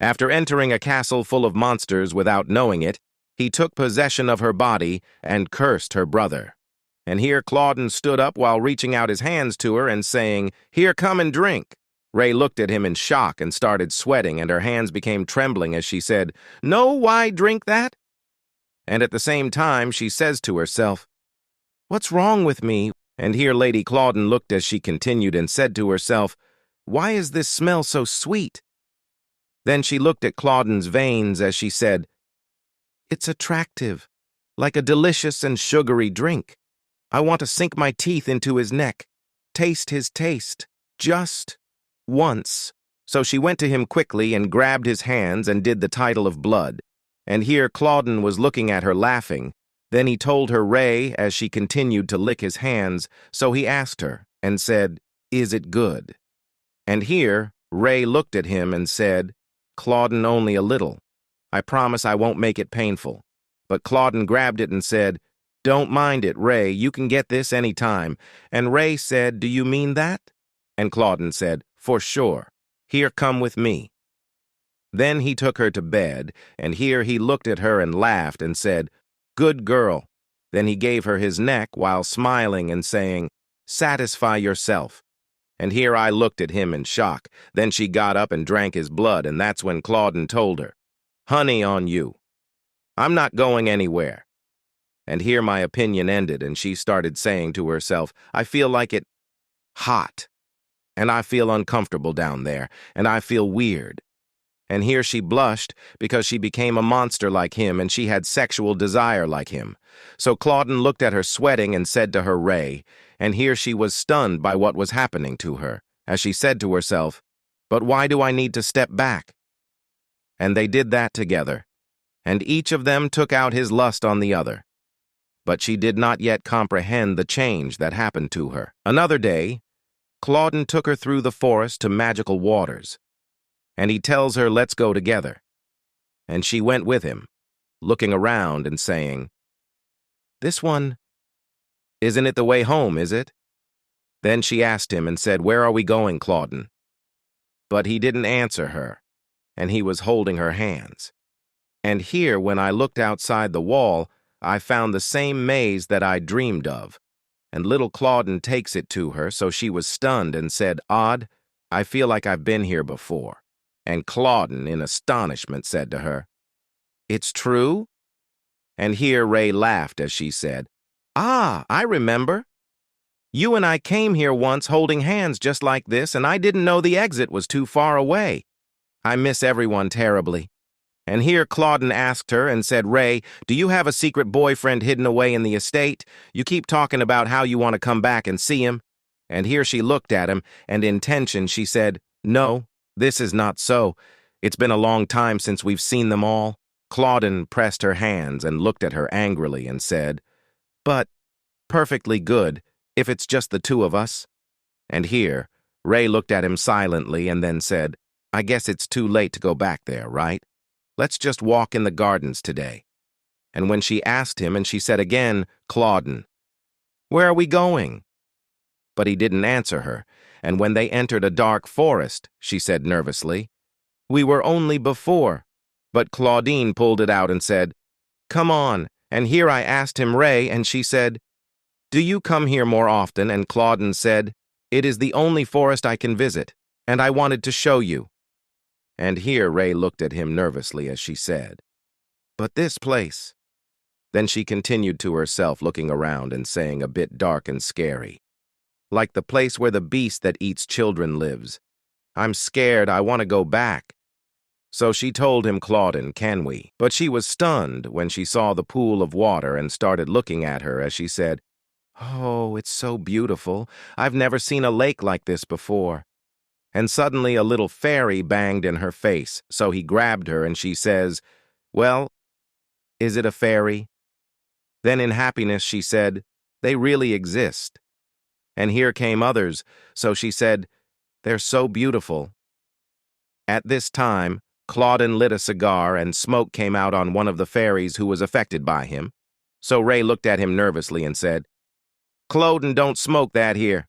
After entering a castle full of monsters without knowing it, he took possession of her body and cursed her brother. And here Claudine stood up while reaching out his hands to her and saying, "Here, come and drink." Ray looked at him in shock and started sweating, and her hands became trembling as she said, "No, why drink that?" And at the same time, she says to herself, "What's wrong with me?" And here Lady Claudine looked as she continued and said to herself, "Why is this smell so sweet?" Then she looked at Claudine's veins as she said, "It's attractive, like a delicious and sugary drink. I want to sink my teeth into his neck, taste his taste, just once." So she went to him quickly and grabbed his hands and did the title of blood. And here Claudine was looking at her laughing. Then he told her Ray as she continued to lick his hands, so he asked her and said, "Is it good?" And here Ray looked at him and said, "Claudine, only a little. I promise I won't make it painful." But Claudine grabbed it and said, "Don't mind it, Ray. You can get this any time." And Ray said, "Do you mean that?" And Claudine said, "For sure. Here, come with me." Then he took her to bed, and here he looked at her and laughed and said, "Good girl." Then he gave her his neck while smiling and saying, "Satisfy yourself." And here I looked at him in shock. Then she got up and drank his blood, and that's when Claudine told her, "Honey on you. I'm not going anywhere." And here my opinion ended, and she started saying to herself, "I feel like it hot, and I feel uncomfortable down there, and I feel weird." And here she blushed because she became a monster like him and she had sexual desire like him. So Claudine looked at her sweating and said to her Ray, and here she was stunned by what was happening to her, as she said to herself, "But why do I need to step back?" And they did that together, and each of them took out his lust on the other. But she did not yet comprehend the change that happened to her. Another day, Claudine took her through the forest to magical waters, and he tells her, "Let's go together." And she went with him, looking around and saying, "This one, isn't it the way home, is it?" Then she asked him and said, "Where are we going, Claudine?" But he didn't answer her, and he was holding her hands. And here, when I looked outside the wall, I found the same maze that I dreamed of. And little Claudine takes it to her, so she was stunned and said, "Odd, I feel like I've been here before." And Claudine, in astonishment, said to her, "It's true?" And here Ray laughed as she said, "Ah, I remember. You and I came here once holding hands just like this, and I didn't know the exit was too far away. I miss everyone terribly." And here Claudine asked her and said, "Ray, do you have a secret boyfriend hidden away in the estate? You keep talking about how you want to come back and see him." And here she looked at him, and in tension she said, "No, this is not so. It's been a long time since we've seen them all." Claudine pressed her hands and looked at her angrily and said, "But perfectly good, if it's just the two of us." And here Ray looked at him silently and then said, "I guess it's too late to go back there, right? Let's just walk in the gardens today." And when she asked him and she said again, "Claudine, where are we going?" But he didn't answer her, and when they entered a dark forest, she said nervously, "We were only before." But Claudine pulled it out and said, "Come on." And here I asked him Ray, and she said, "Do you come here more often?" And Claudine said, "It is the only forest I can visit, and I wanted to show you." And here Ray looked at him nervously as she said, "But this place." Then she continued to herself, looking around and saying a bit dark and scary, "Like the place where the beast that eats children lives. I'm scared, I want to go back." So she told him, "Claudine, can we?" But she was stunned when she saw the pool of water and started looking at her as she said, "Oh, it's so beautiful. I've never seen a lake like this before." And suddenly a little fairy banged in her face, so he grabbed her and she says, "Well, is it a fairy?" Then in happiness she said, "They really exist." And here came others, so she said, "They're so beautiful." At this time, Claudine lit a cigar and smoke came out on one of the fairies who was affected by him. So Ray looked at him nervously and said, "Claudine, don't smoke that here.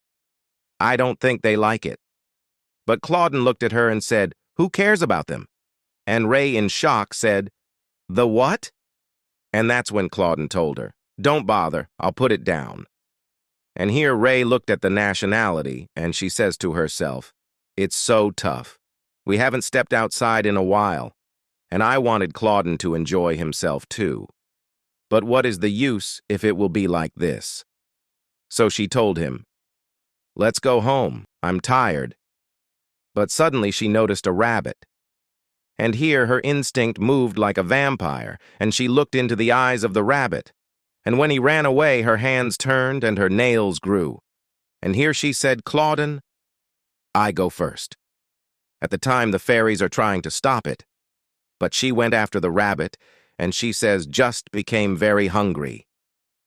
I don't think they like it." But Claudine looked at her and said, "Who cares about them? And Ray, in shock, said, "The what?" And that's when Claudine told her, "Don't bother, I'll put it down." And here Ray looked at the nationality, and she says to herself, "It's so tough. We haven't stepped outside in a while, and I wanted Claudine to enjoy himself too. But what is the use if it will be like this?" So she told him, "Let's go home, I'm tired." But suddenly she noticed a rabbit. And here her instinct moved like a vampire, and she looked into the eyes of the rabbit. And when he ran away, her hands turned and her nails grew. And here she said, "Claudine, I go first." At the time, the fairies are trying to stop it. But she went after the rabbit, and she says just became very hungry.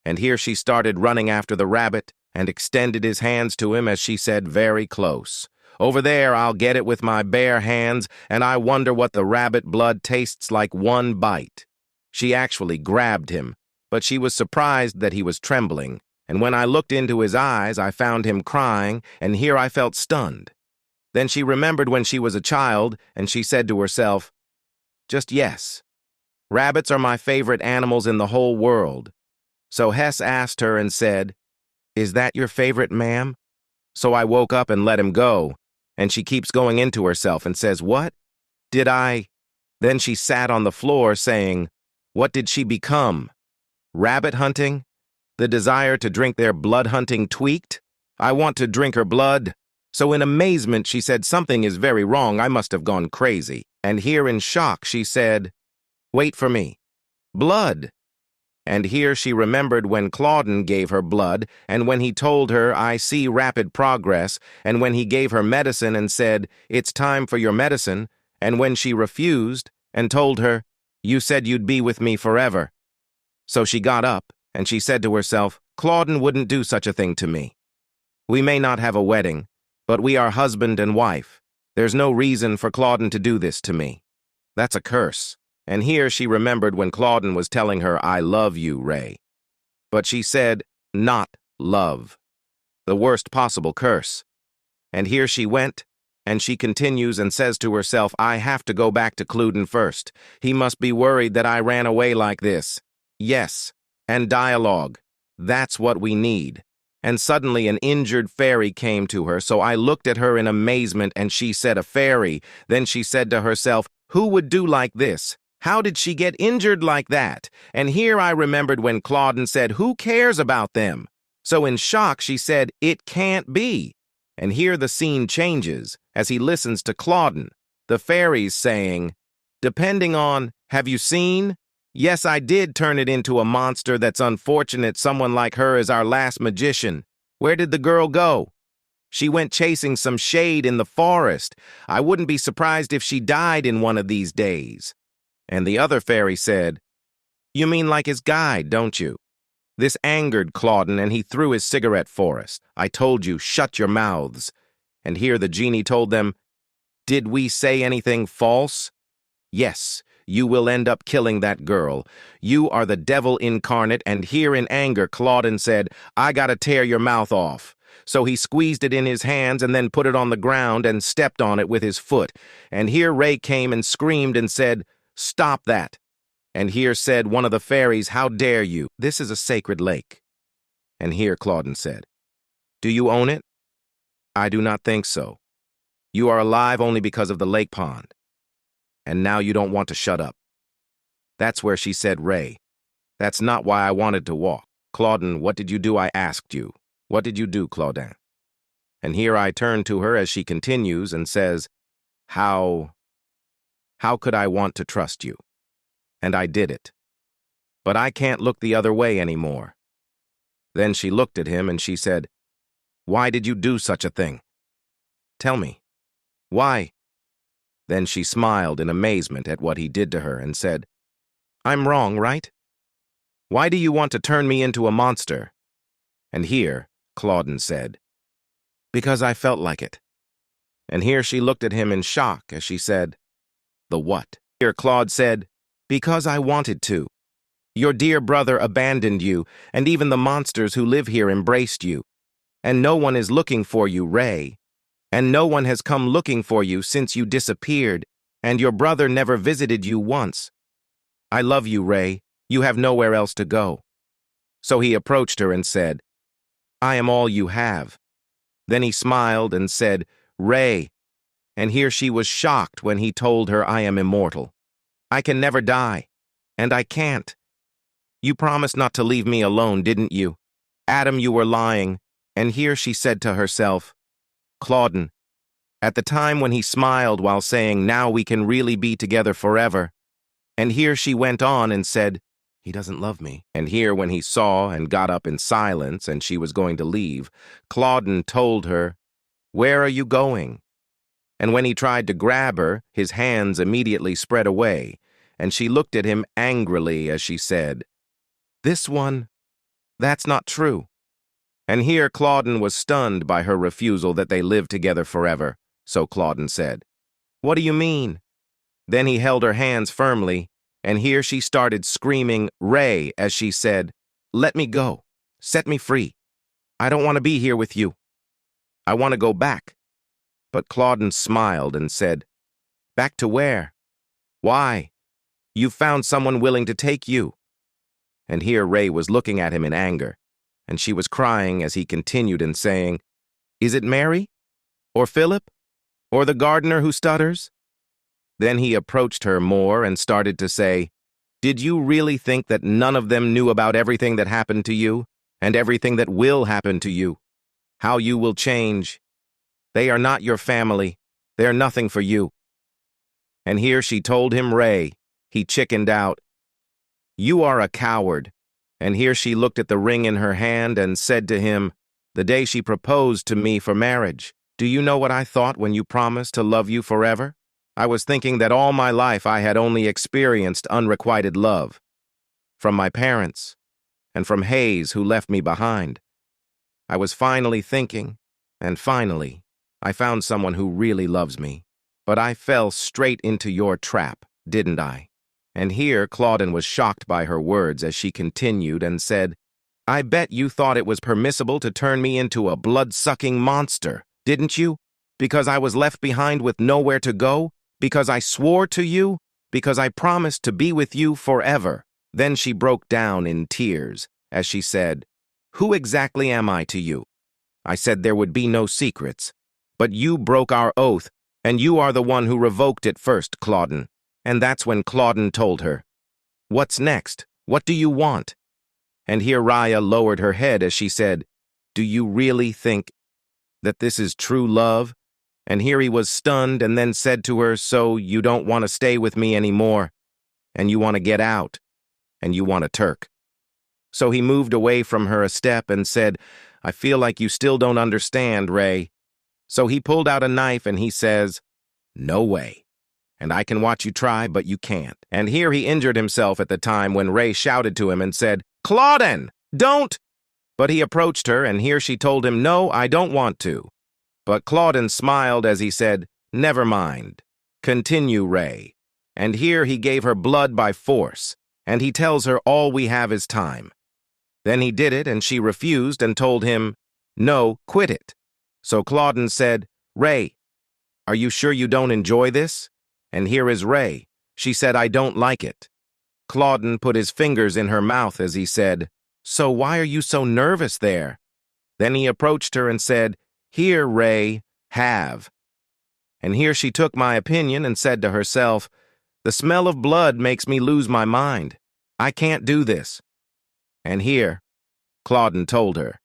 And here she started running after the rabbit and extended his hands to him as she said, "Very close. Over there, I'll get it with my bare hands, and I wonder what the rabbit blood tastes like one bite." She actually grabbed him, but she was surprised that he was trembling, and when I looked into his eyes, I found him crying, and here I felt stunned. Then she remembered when she was a child, and she said to herself, "Just yes. Rabbits are my favorite animals in the whole world." So Hess asked her and said, "Is that your favorite, ma'am?" So I woke up and let him go, and she keeps going into herself and says, "What? Did I?" Then she sat on the floor saying, "What did she become? Rabbit hunting? The desire to drink their blood hunting tweaked? I want to drink her blood." So in amazement she said, "Something is very wrong, I must have gone crazy." And here in shock she said, "Wait for me. Blood." And here she remembered when Claudine gave her blood, and when he told her, "I see rapid progress," and when he gave her medicine and said, "It's time for your medicine," and when she refused and told her, "You said you'd be with me forever." So she got up, and she said to herself, "Claudine wouldn't do such a thing to me. We may not have a wedding, but we are husband and wife. There's no reason for Claudine to do this to me. That's a curse." And here she remembered when Claudine was telling her, "I love you, Ray." But she said, "Not love." The worst possible curse. And here she went, and she continues and says to herself, "I have to go back to Cluden first. He must be worried that I ran away like this." Yes, and dialogue. That's what we need. And suddenly an injured fairy came to her, so I looked at her in amazement, and she said, "A fairy." Then she said to herself, "Who would do like this? How did she get injured like that?" And here I remembered when Claudine said, "Who cares about them?" So in shock she said, "It can't be." And here the scene changes as he listens to Claudine, the fairies saying, "Depending on, have you seen? Yes, I did turn it into a monster. That's unfortunate. Someone like her is our last magician. Where did the girl go? She went chasing some shade in the forest. I wouldn't be surprised if she died in one of these days." And the other fairy said, "You mean like his guide, don't you?" This angered Claudine, and he threw his cigarette for us. "I told you, shut your mouths." And here the genie told them, "Did we say anything false? Yes, you will end up killing that girl. You are the devil incarnate." And here in anger, Claudine said, "I gotta tear your mouth off." So he squeezed it in his hands and then put it on the ground and stepped on it with his foot. And here Ray came and screamed and said, "Stop that." And here said one of the fairies, "How dare you? This is a sacred lake." And here Claudine said, "Do you own it?" "I do not think so. You are alive only because of the lake pond. And now you don't want to shut up." That's where she said, "Ray, that's not why I wanted to walk." "Claudine, what did you do? I asked you. What did you do, Claudine?" And here I turn to her as she continues and says, How could I want to trust you? And I did it. But I can't look the other way anymore." Then she looked at him and she said, "Why did you do such a thing? Tell me. Why?" Then she smiled in amazement at what he did to her and said, "I'm wrong, right? Why do you want to turn me into a monster?" And here Claudine said, "Because I felt like it." And here she looked at him in shock as she said, "The what?" Here Claude said, "Because I wanted to. Your dear brother abandoned you, and even the monsters who live here embraced you. And no one is looking for you, Ray. And no one has come looking for you since you disappeared. And your brother never visited you once. I love you, Ray. You have nowhere else to go. So he approached her and said, I am all you have. Then he smiled and said, Ray. And here she was shocked when he told her, I am immortal. I can never die. And I can't. You promised not to leave me alone, didn't you? Adam, you were lying. And here she said to herself, Claudine, at the time when he smiled while saying, now we can really be together forever. And here she went on and said, he doesn't love me. And here when he saw and got up in silence and she was going to leave, Claudine told her, where are you going? And when he tried to grab her, his hands immediately spread away, and she looked at him angrily as she said, this one, that's not true. And here Claudine was stunned by her refusal that they live together forever, so Claudine said, what do you mean? Then he held her hands firmly, and here she started screaming, Ray, as she said, let me go. Set me free. I don't want to be here with you. I want to go back. But Claudine smiled and said, back to where? Why? You found someone willing to take you. And here Ray was looking at him in anger, and she was crying as he continued and saying, is it Mary? Or Philip? Or the gardener who stutters? Then he approached her more and started to say, did you really think that none of them knew about everything that happened to you, and everything that will happen to you? How you will change? They are not your family. They're nothing for you. And here she told him, Ray. He chickened out. You are a coward. And here she looked at the ring in her hand and said to him, the day she proposed to me for marriage, do you know what I thought when you promised to love you forever? I was thinking that all my life I had only experienced unrequited love. From my parents, and from Hayes, who left me behind. I was finally thinking, and finally, I found someone who really loves me. But I fell straight into your trap, didn't I? And here Claudine was shocked by her words as she continued and said, I bet you thought it was permissible to turn me into a blood-sucking monster, didn't you? Because I was left behind with nowhere to go? Because I swore to you? Because I promised to be with you forever? Then she broke down in tears as she said, who exactly am I to you? I said there would be no secrets. But you broke our oath, and you are the one who revoked it first, Claudine. And that's when Claudine told her, what's next? What do you want? And here Raya lowered her head as she said, do you really think that this is true love? And here he was stunned and then said to her, so you don't want to stay with me anymore, and you want to get out, and you want a Turk. So he moved away from her a step and said, I feel like you still don't understand, Ray. So he pulled out a knife and he says, no way. And I can watch you try, but you can't. And here he injured himself at the time when Ray shouted to him and said, Claudine, don't! But he approached her, and here she told him, no, I don't want to. But Claudine smiled as he said, never mind. Continue, Ray. And here he gave her blood by force, and he tells her all we have is time. Then he did it, and she refused and told him, no, quit it. So Claudine said, Ray, are you sure you don't enjoy this? And here is Ray. She said, I don't like it. Claudine put his fingers in her mouth as he said, so why are you so nervous there? Then he approached her and said, here, Ray, have. And here she took my opinion and said to herself, the smell of blood makes me lose my mind. I can't do this. And here, Claudine told her,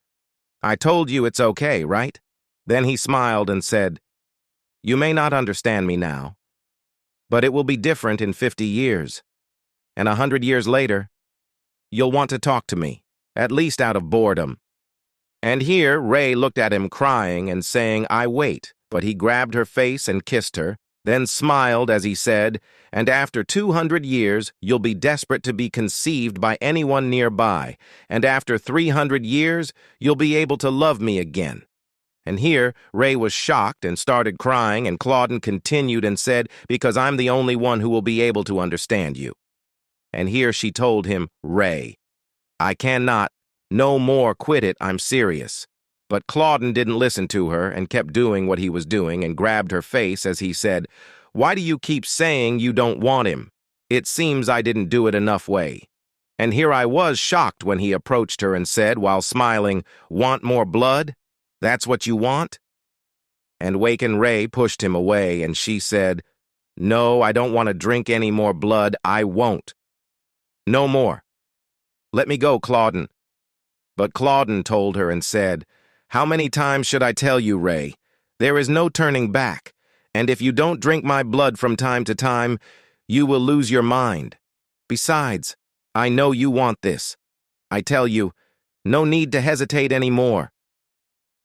I told you it's okay, right? Then he smiled and said, you may not understand me now, but it will be different in 50 years. And 100 years later, you'll want to talk to me, at least out of boredom. And here Ray looked at him crying and saying, I wait, but he grabbed her face and kissed her, then smiled as he said, and after 200 years, you'll be desperate to be conceived by anyone nearby, and after 300 years, you'll be able to love me again. And here, Ray was shocked and started crying, and Claudine continued and said, because I'm the only one who will be able to understand you. And here she told him, Ray, I cannot, no more, quit it, I'm serious. But Claudine didn't listen to her and kept doing what he was doing and grabbed her face as he said, Why do you keep saying you don't want him? It seems I didn't do it enough way. And here I was shocked when he approached her and said, while smiling, "Want more blood? That's what you want?" And Waken Ray pushed him away, and she said, "No, I don't want to drink any more blood. I won't. No more. Let me go, Claudine." But Claudine told her and said, "How many times should I tell you, Ray? There is no turning back, and if you don't drink my blood from time to time, you will lose your mind. Besides, I know you want this. I tell you, no need to hesitate any more."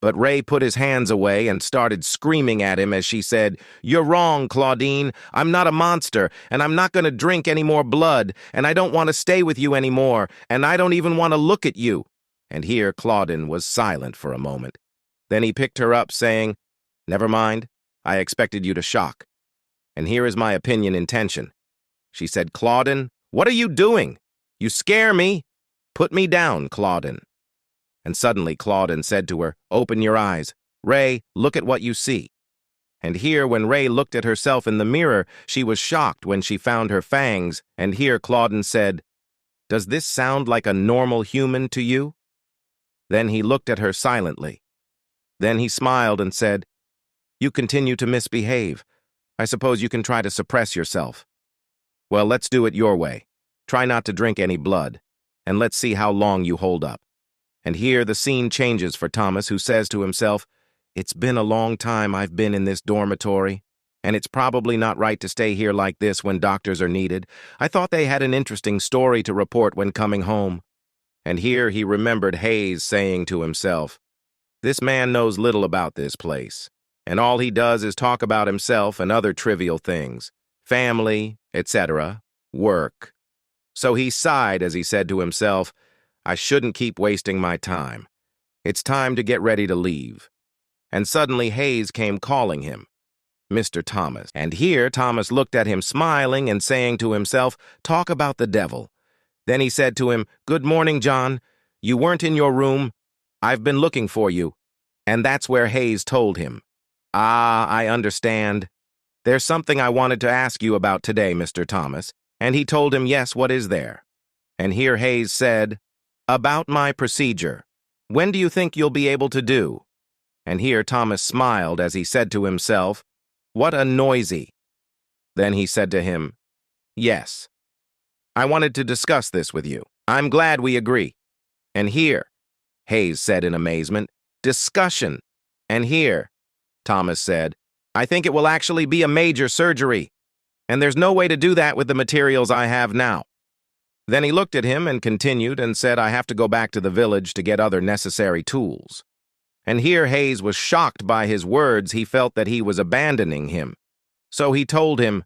But Ray put his hands away and started screaming at him as she said, "You're wrong, Claudine. I'm not a monster, and I'm not going to drink any more blood, and I don't want to stay with you anymore, and I don't even want to look at you." And here Claudine was silent for a moment. Then he picked her up, saying, "Never mind. I expected you to shock. And here is my opinion in tension." She said, "Claudine, what are you doing? You scare me. Put me down, Claudine." And suddenly Claudine said to her, "Open your eyes. Ray, look at what you see." And here, when Ray looked at herself in the mirror, she was shocked when she found her fangs. And here Claudine said, "Does this sound like a normal human to you?" Then he looked at her silently. Then he smiled and said, "You continue to misbehave. I suppose you can try to suppress yourself. Well, let's do it your way. Try not to drink any blood, and let's see how long you hold up." And here the scene changes for Thomas, who says to himself, "It's been a long time I've been in this dormitory, and it's probably not right to stay here like this when doctors are needed. I thought they had an interesting story to report when coming home." And here he remembered Hayes saying to himself, "This man knows little about this place, and all he does is talk about himself and other trivial things, family, etc., work." So he sighed as he said to himself, "I shouldn't keep wasting my time. It's time to get ready to leave." And suddenly Hayes came calling him, "Mr. Thomas." And here Thomas looked at him smiling and saying to himself, "Talk about the devil." Then he said to him, "Good morning, John. You weren't in your room. I've been looking for you." And that's where Hayes told him, "Ah, I understand. There's something I wanted to ask you about today, Mr. Thomas." And he told him, "Yes, what is there?" And here Hayes said, "About my procedure. When do you think you'll be able to do?" And here Thomas smiled as he said to himself, "What a noisy." Then he said to him, "Yes. I wanted to discuss this with you. I'm glad we agree." And here, Hayes said in amazement, "Discussion." And here, Thomas said, "I think it will actually be a major surgery, and there's no way to do that with the materials I have now." Then he looked at him and continued and said, "I have to go back to the village to get other necessary tools." And here Hayes was shocked by his words. He felt that he was abandoning him. So he told him,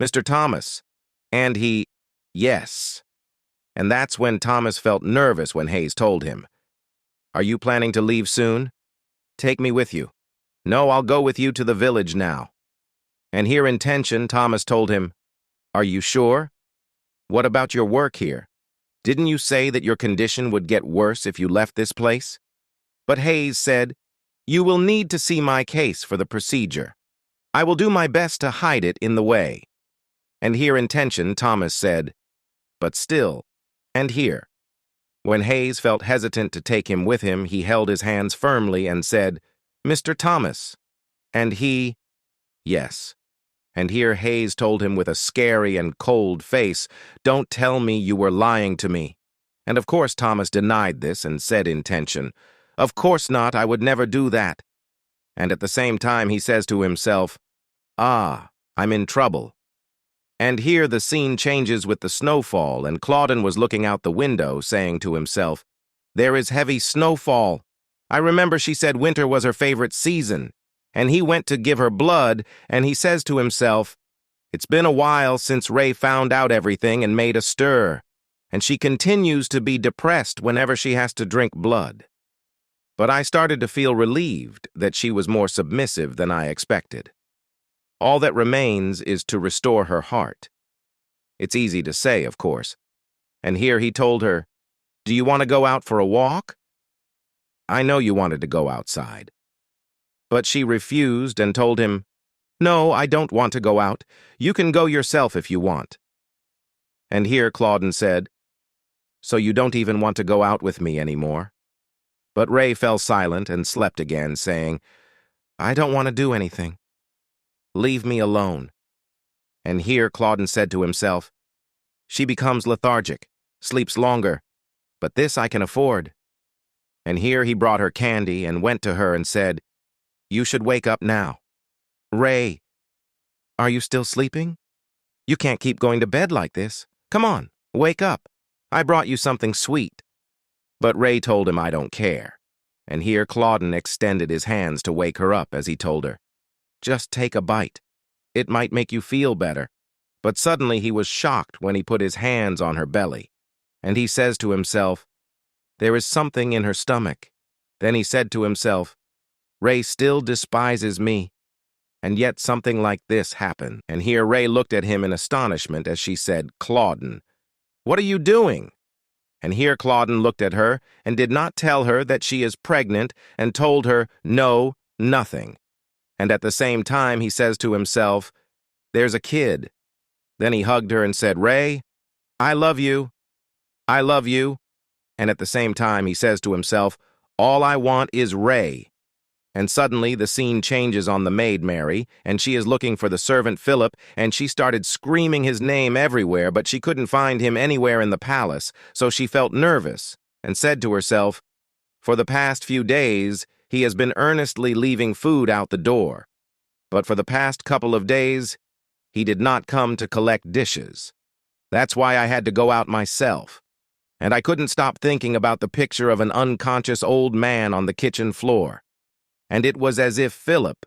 "Mr. Thomas." And he, "Yes." And that's when Thomas felt nervous when Hayes told him, "Are you planning to leave soon? Take me with you." "No, I'll go with you to the village now." And here in tension, Thomas told him, "Are you sure? What about your work here? Didn't you say that your condition would get worse if you left this place?" But Hayes said, "You will need to see my case for the procedure. I will do my best to hide it in the way." And here in tension, Thomas said, "But still," and here. When Hayes felt hesitant to take him with him, he held his hands firmly and said, "Mr. Thomas." And he, "Yes." And here Hayes told him with a scary and cold face, "Don't tell me you were lying to me." And of course Thomas denied this and said in tension, "Of course not, I would never do that." And at the same time he says to himself, "Ah, I'm in trouble." And here the scene changes with the snowfall, and Claudine was looking out the window, saying to himself, "There is heavy snowfall. I remember she said winter was her favorite season." And he went to give her blood, and he says to himself, "It's been a while since Ray found out everything and made a stir, and she continues to be depressed whenever she has to drink blood." But I started to feel relieved that she was more submissive than I expected. All that remains is to restore her heart. It's easy to say, of course. And here he told her, "Do you want to go out for a walk?" "I know you wanted to go outside." But she refused and told him, No, I don't want to go out. You can go yourself if you want. And here Claudine said, So you don't even want to go out with me anymore? But Ray fell silent and slept again, saying, I don't want to do anything. Leave me alone. And here Claudine said to himself, She becomes lethargic, sleeps longer, but this I can afford. And here he brought her candy and went to her and said, You should wake up now. Ray, are you still sleeping? You can't keep going to bed like this. Come on, wake up. I brought you something sweet. But Ray told him I don't care. And here Claudine extended his hands to wake her up as he told her, Just take a bite. It might make you feel better. But suddenly he was shocked when he put his hands on her belly. And he says to himself, There is something in her stomach. Then he said to himself, Ray still despises me. And yet something like this happened. And here Ray looked at him in astonishment as she said, Claudine, what are you doing? And here Claudine looked at her and did not tell her that she is pregnant and told her, no, nothing. And at the same time he says to himself, There's a kid. Then he hugged her and said, Ray, I love you. I love you. And at the same time he says to himself, All I want is Ray. And suddenly the scene changes on the maid Mary, and she is looking for the servant Philip, and she started screaming his name everywhere, but she couldn't find him anywhere in the palace, so she felt nervous and said to herself, For the past few days, he has been earnestly leaving food out the door. But for the past couple of days, he did not come to collect dishes. That's why I had to go out myself. And I couldn't stop thinking about the picture of an unconscious old man on the kitchen floor. And it was as if Philip,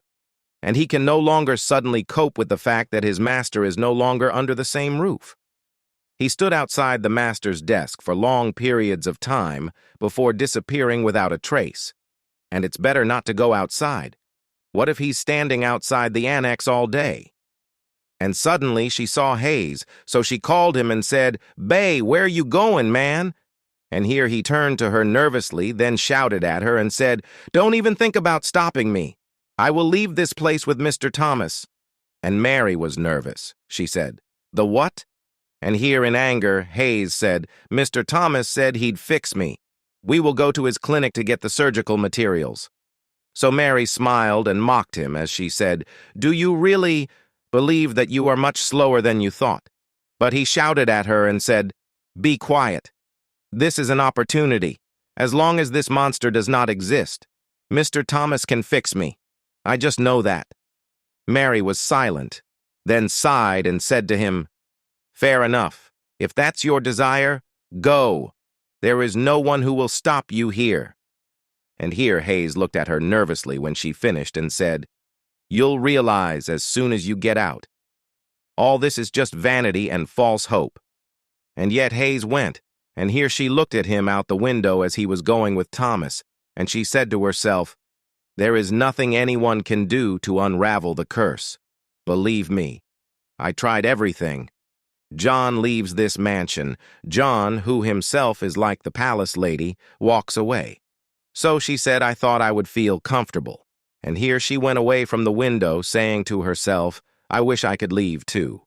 and he can no longer suddenly cope with the fact that his master is no longer under the same roof. He stood outside the master's desk for long periods of time before disappearing without a trace. And it's better not to go outside. What if he's standing outside the annex all day? And suddenly she saw Hayes, so she called him and said, Bay, where you going, man? And here he turned to her nervously, then shouted at her and said, Don't even think about stopping me. I will leave this place with Mr. Thomas. And Mary was nervous. She said, The what? And here in anger, Hayes said, Mr. Thomas said he'd fix me. We will go to his clinic to get the surgical materials. So Mary smiled and mocked him as she said, Do you really believe that you are much slower than you thought? But he shouted at her and said, Be quiet. This is an opportunity. As long as this monster does not exist, Mr. Thomas can fix me. I just know that. Mary was silent, then sighed and said to him, Fair enough. If that's your desire, go. There is no one who will stop you here. And here Hayes looked at her nervously when she finished and said, You'll realize as soon as you get out. All this is just vanity and false hope. And yet Hayes went. And here she looked at him out the window as he was going with Thomas, and she said to herself, There is nothing anyone can do to unravel the curse. Believe me, I tried everything. John leaves this mansion. John, who himself is like the palace lady, walks away. So she said I thought I would feel comfortable. And here she went away from the window, saying to herself, I wish I could leave too.